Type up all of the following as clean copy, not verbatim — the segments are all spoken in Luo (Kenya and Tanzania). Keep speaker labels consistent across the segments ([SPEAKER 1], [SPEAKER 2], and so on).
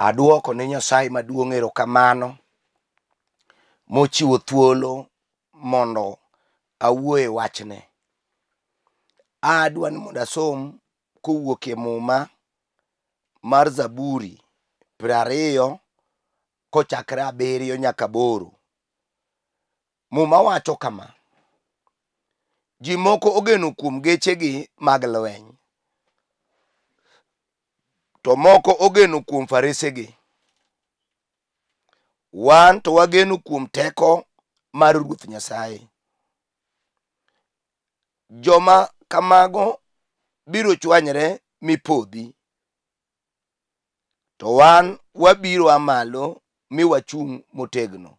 [SPEAKER 1] Aduoko ne Nyasaye maduong' erokamano mochiwo thuolo mondo awuoye wachne. Adwa ni mondo asom kowuok e muma mar Zaburi 20 kochakre 7 nyaka 8. Muma wacho kama: ji moko ogeno kuom gechegi mag lweny, to moko ogeno kuom faresegi. Wan to wageno kuom teko mar Ruoth Nyasaye. Joma kamago biro chwanyre mipodhi, to wan wabiro malo mi wachung' motegno.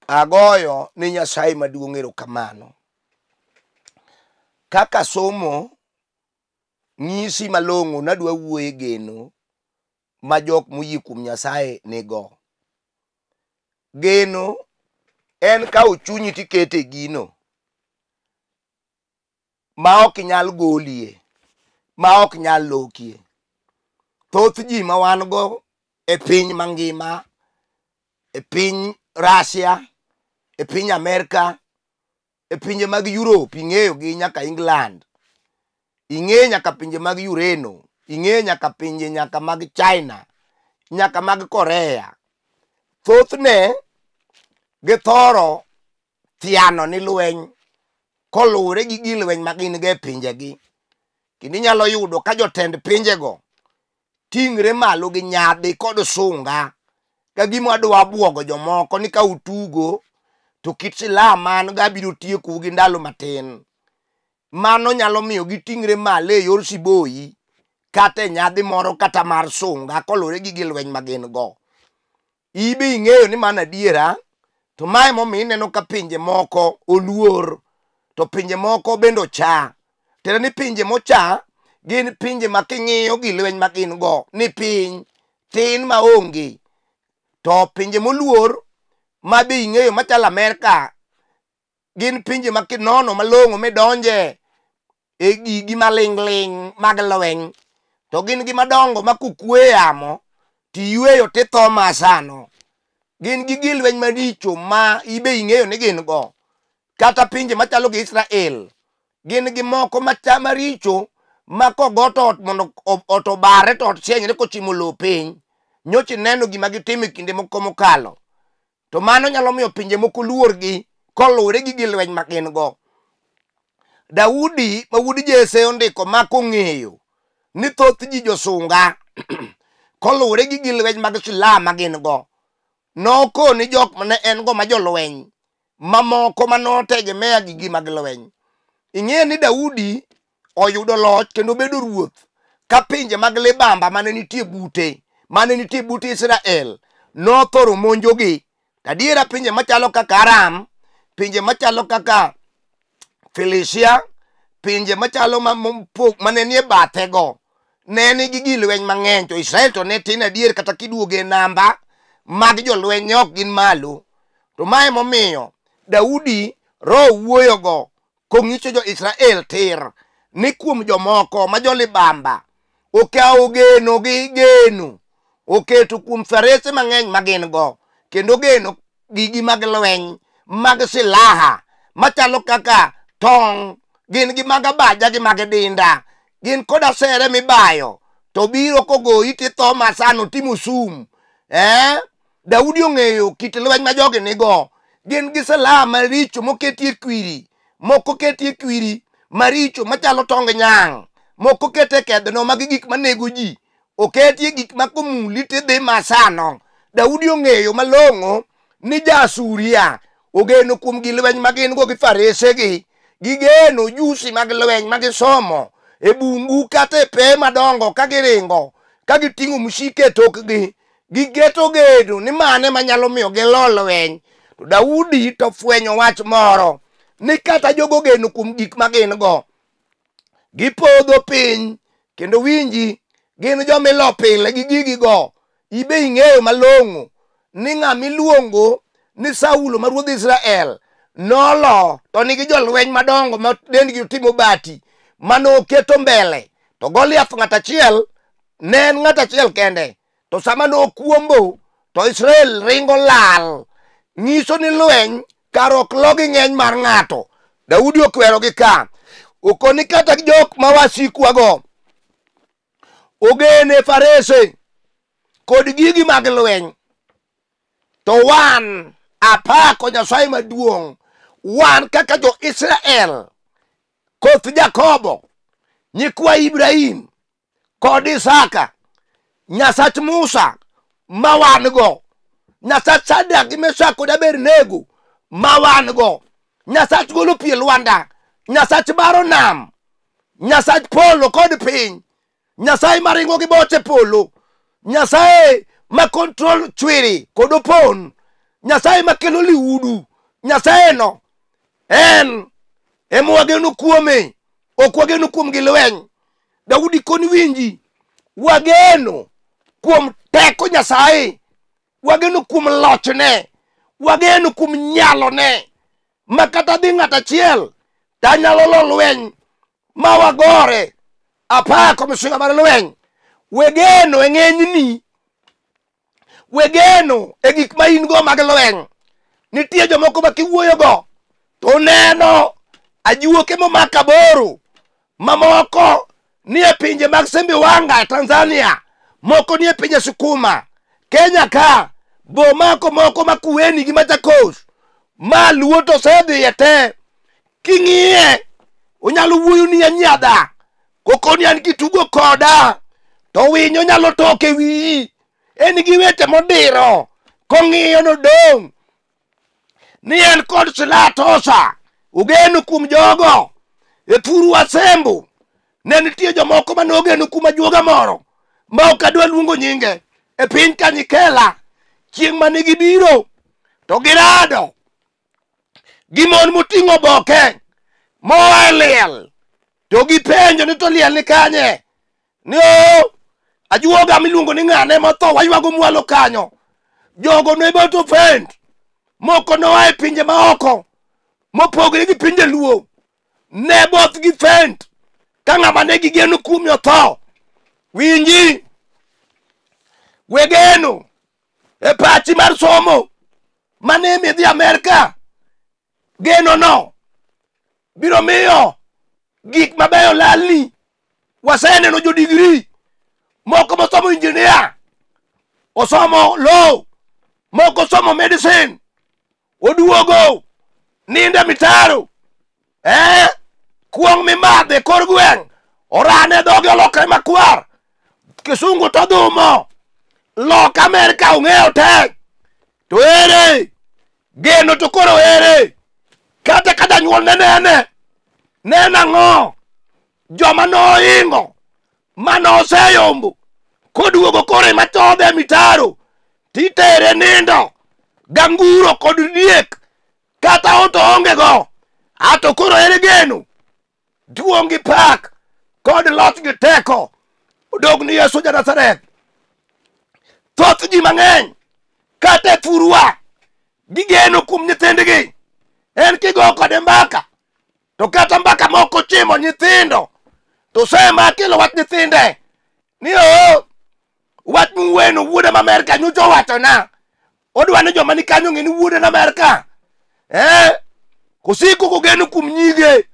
[SPEAKER 1] Agoyo ni Nyasaye maduong' erokamano. Kaka somo ng'isi malong'o nadwa wuoye geno ma jok moyie kuom Nyasaye nigo. Geno en kao chunyi tikete gino ma ok nyal golie, ma ok nyal lokie. Thoth ji ma wan go e piny mangima, e piny Russia, e piny Amerika, e pinje mag Europe, ing'eyo gi nyaka England, ing'eyo nyaka pinje mag Ureno, ing'eyo nyaka pinje nyaka mag China, nyaka mag Korea. Thothne githoro thiano ni lweny koluwre gi gir lweny ma gin go e pinjegi. Kendo inyalo yudo ka jotend pinjego ting're malo gi nyadhi kod sunga ka gima dwa buogo jomoko ni ka utugo to kit silaha man ga biro tiekou gi ndalo matin. Mano nyalo miyo giting're malo e yor siboi kata e nyadhi moro kata mar sunga koluwre gi gir lweny ma gin go. Ibe ing'eyo ni mano adiera, to mae momiyo ineno ka pinje moko oluor, to pinje moko bende ocha. Tera ni pinje mocha gin pinje ma king'iyo gi lweny ma gin go ni piny tin maonge. To pinje moluor ma be ing'eyo machalo Amerika gin pinje ma kinono malong'o midonje e gigi maling'ling' mag lweny, to gin gi madongo ma kukwe yamo tiyweyo titho masano. Gin gi gir lweny maricho ma ibe ing'eyo ni gin go. Kata pinje machalo gi Israel gin gi moko maricho ma kogo to ot mondo ot obare to ot sienyre kochimo lo piny. Nyocha neno gima gitimo e kinde moko mokalo. To mano nyalo miyo pinje moko luorgi koluwre gi gir lweny ma gin go. Daudi ma wuod Jesse ondiko ma kong'eyo ni thoth ji josunga koluwre gi gir lweny mag silaha ma gin go. Nokoni jok mane en go ma jolweny mamoko manotegemea gigi mag lweny. Ing'e ni Daudi oyudo loch kendo bedo ruoth ka pinje mag libamba mane nitie bute Israel nothoro monjogi. Adiera pinje machalo kaka Aram, pinje machalo kaka Felicia, pinje machalo mane nie bathego ne nigi gir lweny mang'eny, to Israel to ne tin adier kata kiduoge namba mag jolweny ok gin malo. To mae momiyo Daudi roho wuoyogo kong'icho jo Israel tir ni kuom jomoko ma jolibamba okawo geno gi geno oketo kuom farese mang'eny ma gin go, kendo geno gigi mag lweny mag silaha machalo kaka tong', gin gi mag abaja gi mag dinda, gin koda sere mibayo to biro kogoyi titho masano timo sum. Daudi ong'eyo kit lweny ma jogi nigo. Gin gi silaha maricho moketie kwiri, moko ketie kwiri maricho machalo tong nyang', moko kete kedhno mag gik manego ji, oketie gik ma komuli tidhi masano. Daudi ong'eyo malong'o ni ja-Asuria ogeno kuom gir lweny ma gin go gi faresegi, gigeno jusi mag lweny ma gisomo e bungu kata e pe madongo ka giringo ka giting'o msike e tokgi. Gigeto geno ni mane manyalo miyo gilo lweny. To Daudi to fwenyo wach moro ni kata jogo geno kuom gik ma gin go gipodho piny, kendo winji gin jomilo pile gi gigi go. Ibe ing'eyo malong'o ni ng'amiluongo ni Saulo ma ruodh Israel nolo to nigi jolweny madongo ma dendgi timo bati mano keto mbele. To Goliath ng'at achiel nen ng'at achiel kende, to sama nokuombo to Israel ringo lal, nyiso ni lweny kar ok logi ng'eny mar ng'ato. Daudi okwero gi ka, okoni kata jok mawasikwago ogene farese kod gigi mag lweny, to wan apako Nyasaye maduong', wan kaka jo Israel, koth Jakobo, nyikwa Ibrahim kod Isaka, Nyasach Musa ma wan go, Nyasach Shadrach gi Meshach kod Abednego ma wan go, Nyasach golo pi e lwanda, Nyasach baro nam, Nyasach polo kod piny, Nyasaye maringo gi boche polo, Nyasaye ma control chwiri kod opon, Nyasaye makelo liudu, Nyasaye no en emwageno kuome, ok wageno kuom gi lweny. Daudi koni winji, wageno kuom teko Nyasaye, wageno kuom lochne, wageno kuom nyalone, makata dhi ng'at achiel tanyalo lo lweny ma wagore apako misinga mar lweny. Wegeno e ng'enyni, wegeno e gik ma in go mag lweny. Nitie jomoko ma kiwuoyogo to neno ajuoke momaka boro, mamoko ni e pinje mag Sembiwanga Tanzania, moko ni e pinje Sukuma Kenya ka, bomako moko makueni gi Machakos, ma luo to sedhiye te. King'iye onyalo wuoyo ni anyadha, kokoni an kitugo koda to winyo nyalo toke wiyi. En gi wete modiro, kong'iyo nodong' ni en kod silatosa. Ugeno kuom jogo e Thuru Wasembu. Ne nitie jomoko manogeno kuom ajuoga moro ma ok adwa luongo nyinge, e piny Kanyikela, chieng' mane gibiro to girado gi mon moting'o boke moa e liel, to gipenjo ni to liel ni kanye, ni ajuoga miluongo ni ng'ane motho, waywago mwalo kanyo. Jogo ne boto fend, moko noa e pinje maoko mopogore gi pinje luo, ne both gi fend ka ng'ama ne gigeno kuom otho. Winji, wegeno e pachi mar somo mane midhi Amerika, geno no biro miyo gik mabeyo lalni. Waseneno jo digri, moko mosomo injinia, osomo law, moko somo medicine, oduogo ninde mitaro, kuong mimadhe kor gweng', orane dhoge olokre makwar, kisungu to dhumo, loka Amerika ong'eyo te. To ere geno, to koro ere kata ka janyuol nene ang'o joma noingo manoseyombo koduogo kore matodhe mitaro, titere nindo ganguro kod diek kata oto onge go. Ato koro ere geno, duong' gi pak kod loch gi teko odog ni Yesu Ja-Nazareth. Thoth ji mang'eny kata e Thurwa gigeno kuom nyithindgi. En kigo kode mbaka, to kata mbaka moko chimo nyithindo, to sema kelo wach nyithinde ni wach mweno wuode ma Amerika nyocha wacho na odwa ni joma ni kanyo ng'e ni wuode na Amerika. Kosiko kogeno kuom nyige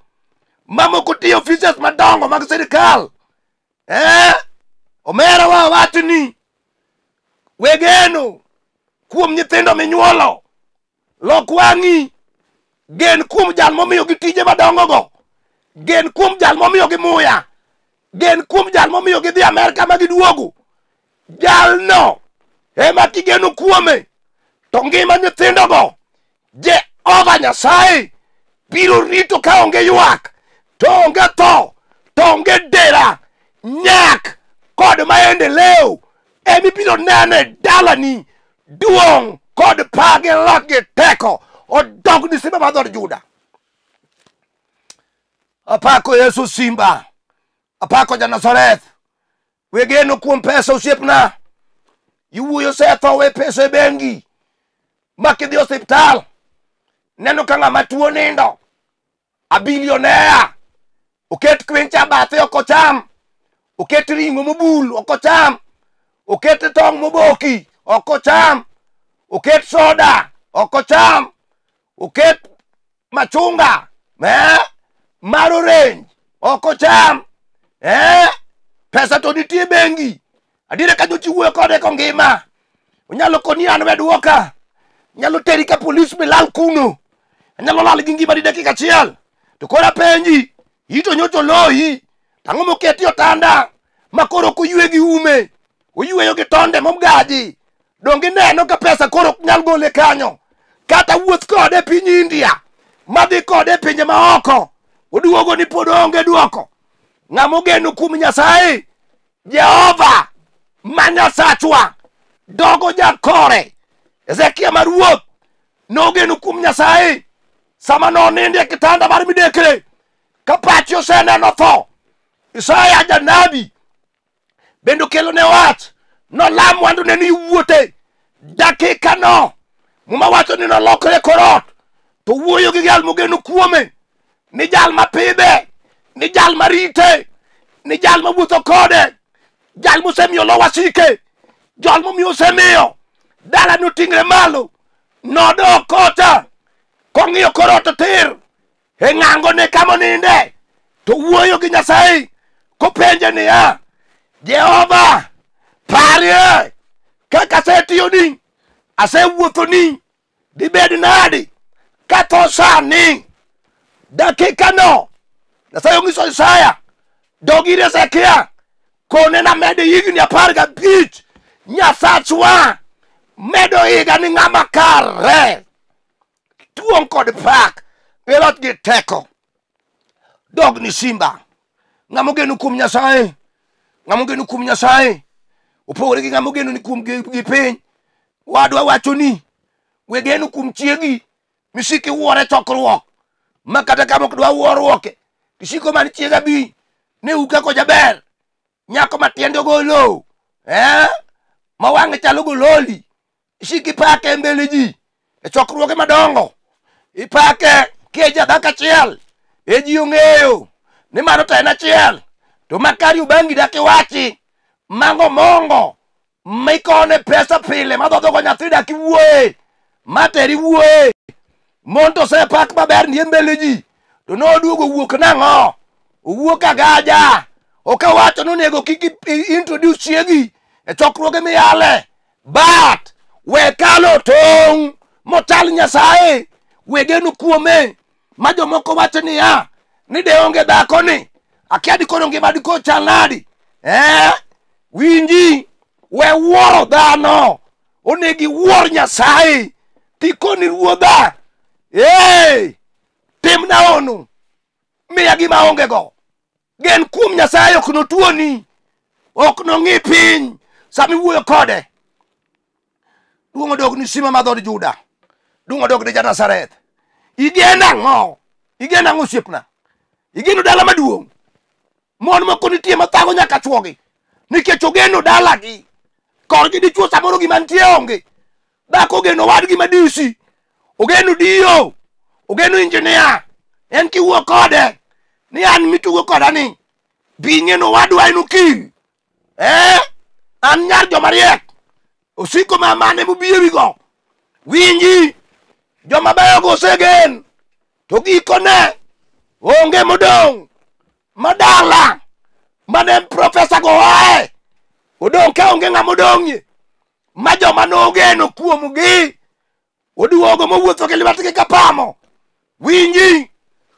[SPEAKER 1] mamoko tiyo offices madongo mag sirikal. Omera wa wacho ni wegeno kuom nyithindo minyuolo. Lok wang'i, gen kuom jal momiyo gi tije madongo go, gen kuom jal momiyo gi muya, gen kuom jal momiyo gi dhi Amerika ma giduogo. Jalno ema kigeno kuome, to ngima nyithindo go Jehova Nyasaye biro rito ka onge ywak, to onge tho, to onge dera, nyak kod maendeleo emibiro nene dalani. Duong' kod page loch gi teko odog ni simba mar dhod Juda. Apako Yesu Simba, apako Ja-Nazareth. Wegeno kuom pesa osiepna, iwuoyo setho we pesa e bengi, makidhi osiptal neno ka ng'ama tuo nindo, abilionea, oket kwencha bathe ok ocham, oket ring'o mobul ok ocham, oket tong' moboki ok ocham, oket soda ok ocham, oket machunga mar orange ok ocham, pesa to nitie bengi, adiera kanyo chiwuoyo kode kongima, onyalo koni an we duoka, nyalo teri ka polis bilal kuno, anyalo lal gi ngima di dakika achiel, to kora penji, ito nyoto loyi, tang'o moketi otanda, makoro kuywe gi ume, uyweyo gi tonde momgaji, dongi neno ka pesa koro nyal gole kanyo, kata wuoth kode piny India, madhi kode pinje maoko, oduogo ni pod onge duoko. Ng'amo geno kuom Nyasaye, Jehova ma Nyasachwa, dogo jakore, Ezekia mar ruoth, nogeno kuom Nyasaye, sama noninde e kitanda mar midekre, ka pache oseneno tho. Isaya janabi bendo kelo ne wach, nolam wandone ni wuote, dakika no, muma wacho ni nolokre korot, to wuoyo gi jal mogeno kuome, ni jal mapidhe, ni jal marite, ni jal mawuotho kode, jal mosemiyo lo wasike, jal momiyo osemiyo dala noting're malo, nodok kocha, kong'iyo korot tir, e ng'angone kama oninde, to wuoyo gi Nyasaye, kopenje niya, Jehova, parie, kaka asetiyoni, asewuothoni, dibed nadi, katho sani, dakika no, Nyasaye ong'iso Isaya, dog ir Ezekia, kone na mede higni 15, Nyasachwa medo higa ni ng'ama kare, tuong' kod pak, pilot gi teko, dog ni simba, ng'amo geno kuom Nyasaye, ng'amo geno kuom Nyasaye, opogore gi ng'amo geno ni kuom gi piny. Wadwa wacho ni, we geno kuom chiegi, misiki wuore chokruok, ma kata kama ok dwa wuoruoke, kisiko man chiega bi, ne uka ko jaber, nyako matiende golo, ma wang'e chalo gololi, isiki pake mbele ji, e chokruoke madongo, ipake keja dhaka achiel, e ji ong'eyo, ni mano to en achiel, to makari ubangi daki wachi, mango mongo, mikone pesa pile, madhodhogo nyathi daki wuoye, materi wuoye, monto se pak maber nie mbele ji, to noduogo wuok nang'o, owuok agaja, okawacho nonego kiki introduce chiegi, e chokruoge miyale, but, we kalo tong', motal Nyasaye, we geno kuome, ma jomoko wacho niya, ni de onge dhako ni, akia di kono ngima di ko chal nadi, winji, we wuoro dhano, onegi wuor Nyasaye, tikoni ruodha, tim na onu, miya gima onge go, gen kuom Nyasaye ok no tuoni, ok no ng'i piny, sami wuoyo kode, duong' odog ni Sima ma dhod Juda, duong' odog ni Ja-Nazareth, igeno ang'o? Igeno ang'o osiepna? Igeno dala maduong', mon moko nitie mathago nyaka chwogi, nikech ogeno dalagi, korgi dichuo samoro gima nitie onge, dhako ogeno wadgi madisi, ogeno dio, ogeno injinia, en kiwuo kode, ni an mitugo koda ni, bing'eno wadwa en okil, an nyar jomariek, osiko mamane mobiewigo, winji, jomabeyo go osegen, to gikone, onge modong', madala, mane profesa go wae, odong' ka onge ng'ama odong'ie, ma joma nogeno kuomgi, oduogo mowuotho gi lwetgi kapamo, winji,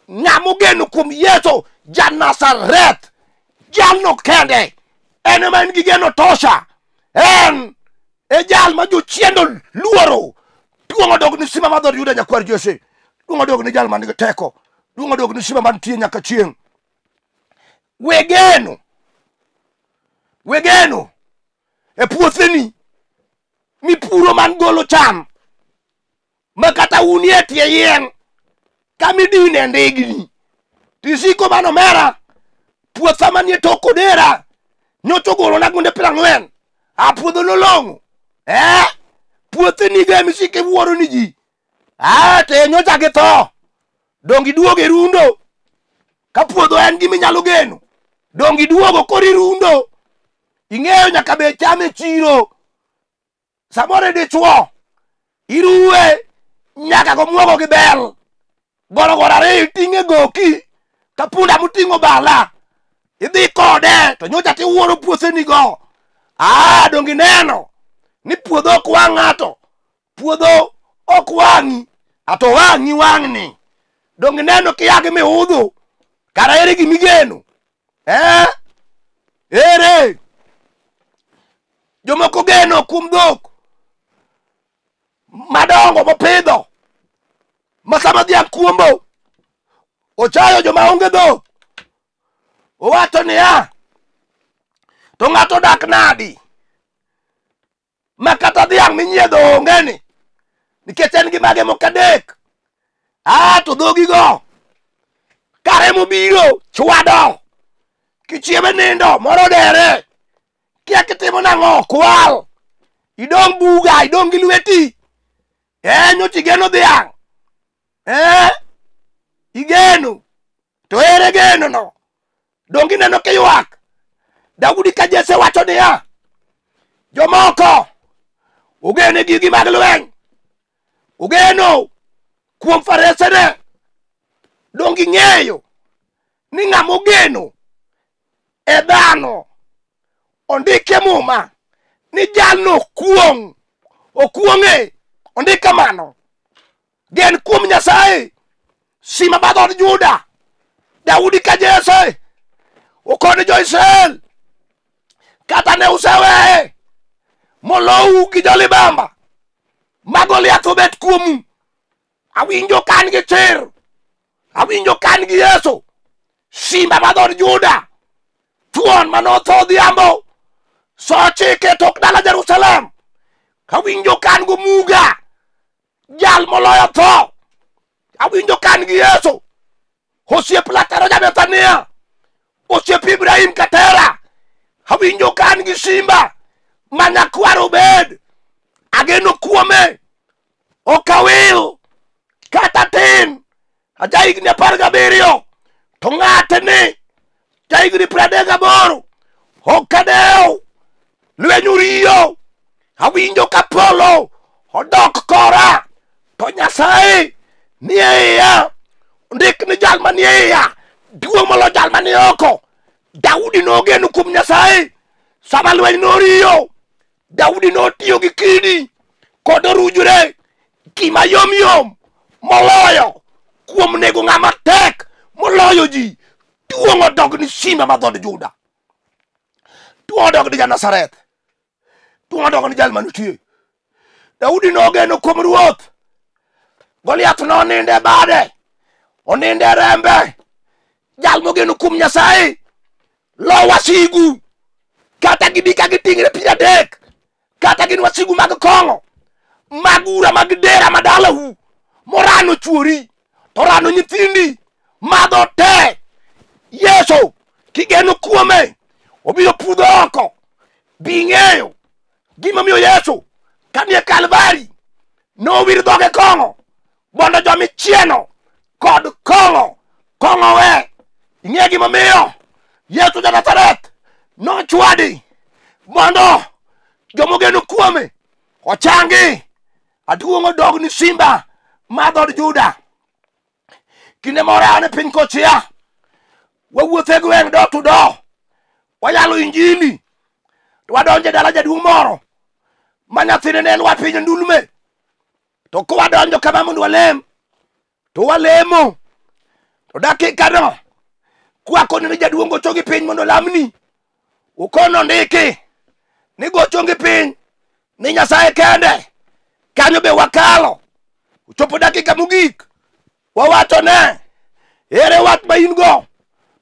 [SPEAKER 1] ng'ama ogeno kuom Yesu Ja-Nazareth, jalno kende, en ema en gi geno tosha, en e jal ma jochiendo luoro, duong' odog ni Sima ma dhod Juda nyakwar Jesse, duong' odog ni jal man gi teko, duong' odog ni Sima mantie nyaka chieng'. Wegeno e puotheni mipuro man golo cham, ma kata unie tie yien, kamidine ndigni, tisiko mano mera, puotha manie tok Odera, nyocho golo na gunde 40, a puodho nolong'o, puotheni ge misike wuoro ni ji, te nyocha githo, dongi duoge rundo, ka puodho en gimi nyalo geno, dongi duogo kori rundo ing'eyo nyaka be chame chiro samore dichuo iruwe nyaka go muogo gi bel gorogoro ariyo iting'e goki ka punda moting'o bala idhi kode to nyocha tiwuoro puothenigo. Dongi neno ni puodho ok wang' ng'ato, puodho ok wang'i ato wang'i wang'ni. Dongi neno kiyagi miudho kara ere gimigeno ere jomoko geno kuom dhok madongo mopidho masama dhiang' kuombo ochayo joma onge dhok owacho niya to ng'ato dak nadi ma kata dhiang' minyiedho onge ni nikech en gi mage moko adek. To dhogigo kare mobiro chwado kichieme nindo moro dere kia kitimo nang'o kwal idong' buga idong' gi lweti nyocha igeno dhiang' igeno to ere geno no dongi neno kiywak. Daudi ka Jesse wacho niya jomoko ogeno e gigi mag lweny, ogeno kuom faresene. Dongi ng'eyo ni ng'ama ogeno e dhano ondike muma ni jalno okwong'e ondike mano gen kuom Nyasaye sima ba dhod Juda. Daudi ka Jesse okone jo-Israel kata ne useweye molou gi jolibamba ma Goliath obet kuomu. Awinjo kan gi chir, awinjo kan gi Yesu simba ma dhod Juda, thuon manotho dhiambo so chike tok dala Jerusalem. Awinjo kan go muga jal moloyo tho, awinjo kan gi Yesu osiep Latero ja-Bethania, osiep Ibrahim Katera. Awinjo kan gi simba manyakwaro bed, ageno kuome okawil kata tin. Ajahigni 17 to ng'atni jahigni 38 okadewo lweny oriyo. Awinjo ka polo odok kora to Nyasaye ni e iya, ondik ni jal mani e iya duong' molo jal mani oko. Daudi nogeno kuom Nyasaye sama lweny noriyo. Daudi notiyo gi kidi kod orujre gima yom moloyo kuom nego ng'ama tek moloyo ji. Duong' odog ni simba ma dhod Juda, duong' odog ni Ja-Nazareth, duong' odog ni jal manutie. Daudi nogeno kuom ruoth. Goliath noninde bade, oninde rembe. Jal mogeno kuom Nyasaye lo wasigu kata gibi ka giting're 30 kata gin wasigu mag kong'o mag ura mag dera madalahu morano chuori to rano nyithindi madho te. Yesu kigeno kuome obiro pudho oko. Bing'eyo gimomiyo Yesu kanie Kalvari nowir dhoge kong'o bondo jomichieno kod kong'o we. Ing'e gimomiyo Yesu Ja-Nazareth nochwadi mondo jomogeno kuome ochangi. Aduong' odog ni simba ma dhod Juda. Kinde moro an e piny Kochia, wawuothe gweng' do to do, wayalo injili to wadonje dala jaduong' moro ma nyathine ne lwar piny ndulme. To kowadonjo kama mondo walem to walemo to dakika no kwakoni ni jaduong' ochogi piny mondo lamni. Ukono ndiki ni gochongi piny ni Nyasaye kende. Kanyo be wakalo uchopo dakika mogik wawacho ne ere wat ma in go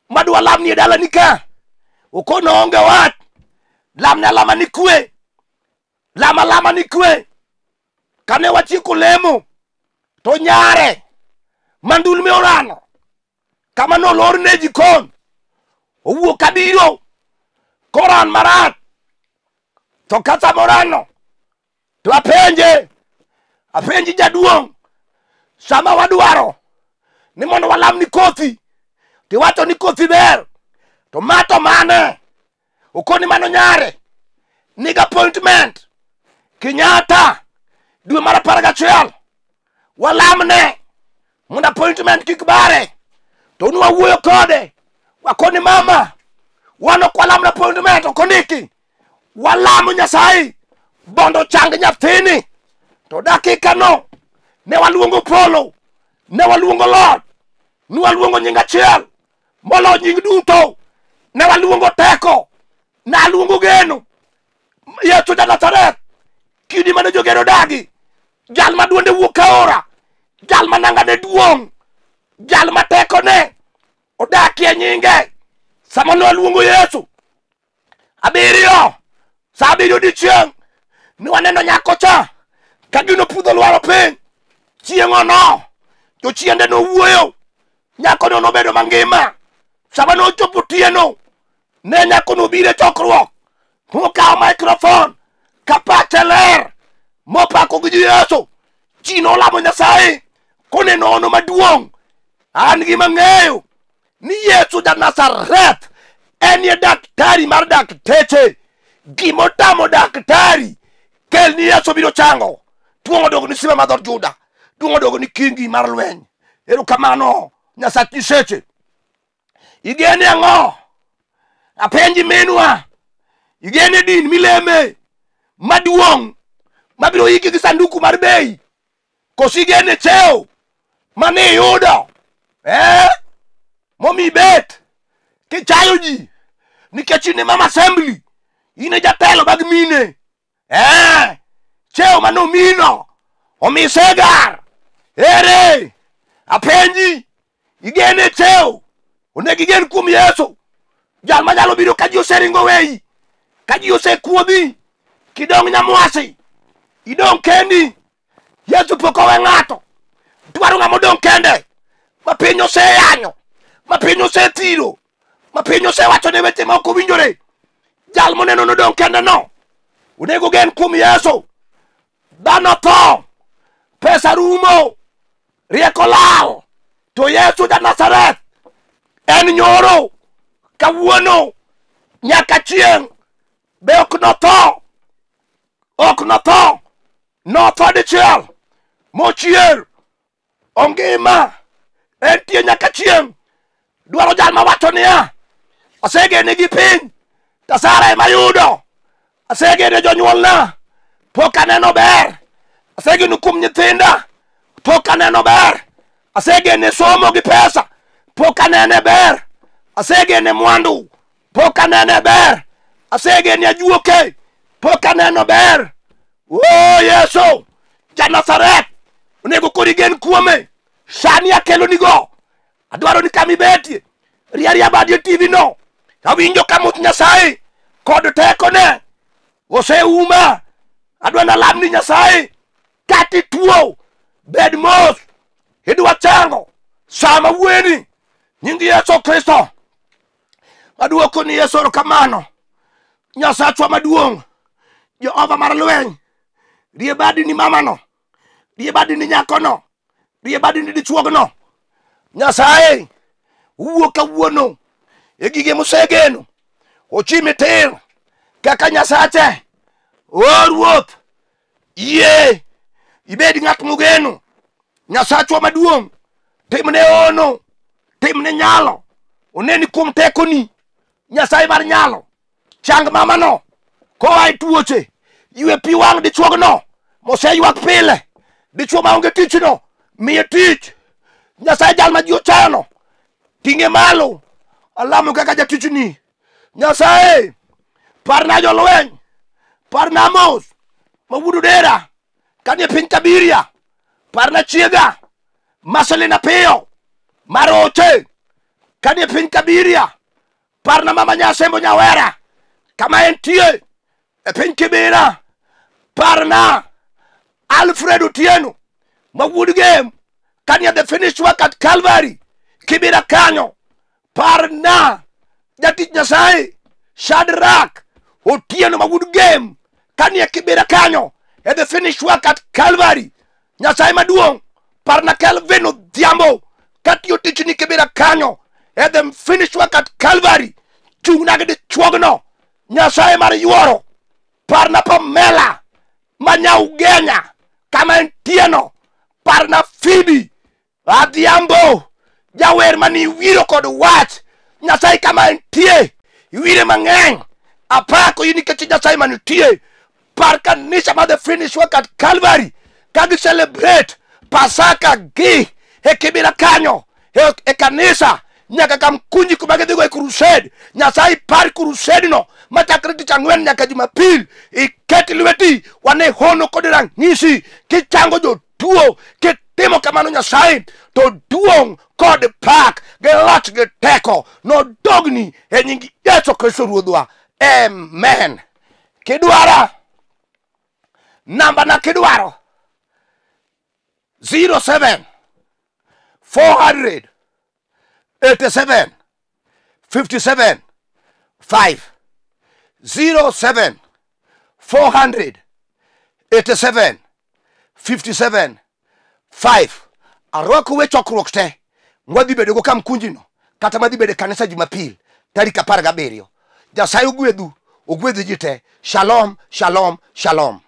[SPEAKER 1] madwa lamni e dala nika. Ukono onge wat, lamna lama ni kwe, lama ni kwe. Kane wachiko lemo to nyare mandulme orano kama nolor ne jikon owuok kabiro koran marat to kata morano to apenji jaduong' sama wadwaro ni mondo walam ni kothi tiwacho ni kothi ber to mato mane ukoni mano nyare niga appointment Kenyatta dwe mar 11 walamne munda appointment kikbare to nuwa wuoyo kode wakoni mama wano kwalamna appointment okoniki walamu Nyasaye bondo chang nyathini to dakika no ne waluongo polo ne waluongo Lord ne waluongo nying achiel molo nying duto ne waluongo teko na luongo geno Yesu da Nazareth kidi mane jogero dagi jal ma duonde wuok aora jal ma nangane duong jal ma teko ne odakie nyinge sama no luongo Yesu abiriyo sabiyo dichieng ni waneno nyako cha kagino pudho lwaro piny chieng ono to chiende no wuoyo nyako no nobedo mangima sama no chopo tieno ne nyako no bire chokruok mukawo microphone kapate ler mopako gi Yesu chino lamo Nyasaye koneno ono maduong an gi mang'eyo ni Yesu da Nazareth en ye daktari mar dakteche gimotamo daktari kel ni Yesu biro chango tuongo dogo ni sima madhor Juda tuongo dogo ni kingi mar lweny erokamano Nyasach nyiseche igene ang'o apenji minwa igene din mileme maduong mabiro iki gi sanduku mar bei kosi igene cheo mane yudo momi bet kichayo ji nikech ine mama assembly ine jatelo mag mine cheo mano mino omi segar ere apenji igene cheo onegi gen kuom Yesu jal manyalo biro ka ji oseringo weyi ka ji osekuodhi kidong nyamwasi idong kendi Yesu pok owe ng'ato dwaro ng'ama odong kende ma piny oseyanyo ma piny osethiro ma piny osewacho ne weche ma ok owinjore jal moneno nodong kende no onego gen kuom Yesu dhano tho pesa rumo rieko lal to Yesu da Nazareth en nyoro kawuono nyaka chieng be ok notho dichiel mochier ongima entie nyaka chieng dwaro jal mawacho niya asegene gi piny tasara ema yudo asegene jonyuolna pok aneno ber asegene kuom nyithinda pok aneno ber asegene somo gi pesa pok anene ber asegene mwandu pok anene ber asegene ajuoke pok aneno ber Yesu ja Nazareth onego kori gen kuome sani akelo nigo adwaro ni kami betie riaria badie TV no awinjo kamuch Nyasaye kod teko ne oseuma adwa na lamni Nyasaye kati tuo bed mos idwa chango sama weni nyingi Yesu Kristo aduoko ni Yesu erokamano Nyasachwa maduong Jehova mar lweny rie badi ni mamano rie badi ni nyakono rie badi ni dichuogno Nyasaye uwuok kawuono e gige mosegeno ochimi tir kaka Nyasache ruoth yie ibed ng'at mogeno Nyasachwa maduong timne ono timne nyalo oneni kuom tekoni Nyasaye mar nyalo chang mamano koa tuoche ywe pi wang dichuogno moseyuak pile dichuo maonge tichno miye tich Nyasaye jal ma ji ochano ting'e malo alamo kaka jatichni Nyasaye parna jolweny parna Amos mawuod dera kanie piny Kabiria parna chiega Marcelina Piyo maroche kanie piny Kabiria parna mama Nyasembo Nyawera kama entie e piny Kibera parna Alfred Otieno mawuod Game kanie the finished work at Calvary Kibera kanyo parna jatich Nyasaye Shadrach Otieno mawuod Game kanie Kibera kanyo e the finished work at Calvary Nyasaye maduong parna Kelvin Odhiambo katiyo tichni Kibera kanyo e the finished work at Calvary chung'na gi dichuogno Nyasaye mar yuoro. Parna Pamela Manya Ugenya kama entieno. Parna Phoebe Adhiambo jawer mani wiro kod wach Nyasaye kama entie iwire mang'eny. Apako in nikech Nyasaye manitie. Par kanisa mar The Finished Work at Calvary kagi celebrate Pasaka gi e kibira kanyo e kanisa nyaka kamkunji kuma gidhigo e crusade. Nyasaye par crusade no machakre tich ang'wen nyaka Jumapil. Iket lweti wane hono kod ranyisi kichango jotuo. Kitimo kamano Nyasaye to duong' kod pak gi loch gi teko nodogni e nying Yesu Kristo Ruodhwa. Amen. Kidwara namba na kidwaro 07 400 87 57 5 07 400 87 57 5. Arwako we chokruok te mwadhi bedo go kam kunjino kata madhi bedo kanisa Jumapil tarik 17. Nyasaye ogwedhu ji te. Shalom, shalom, shalom.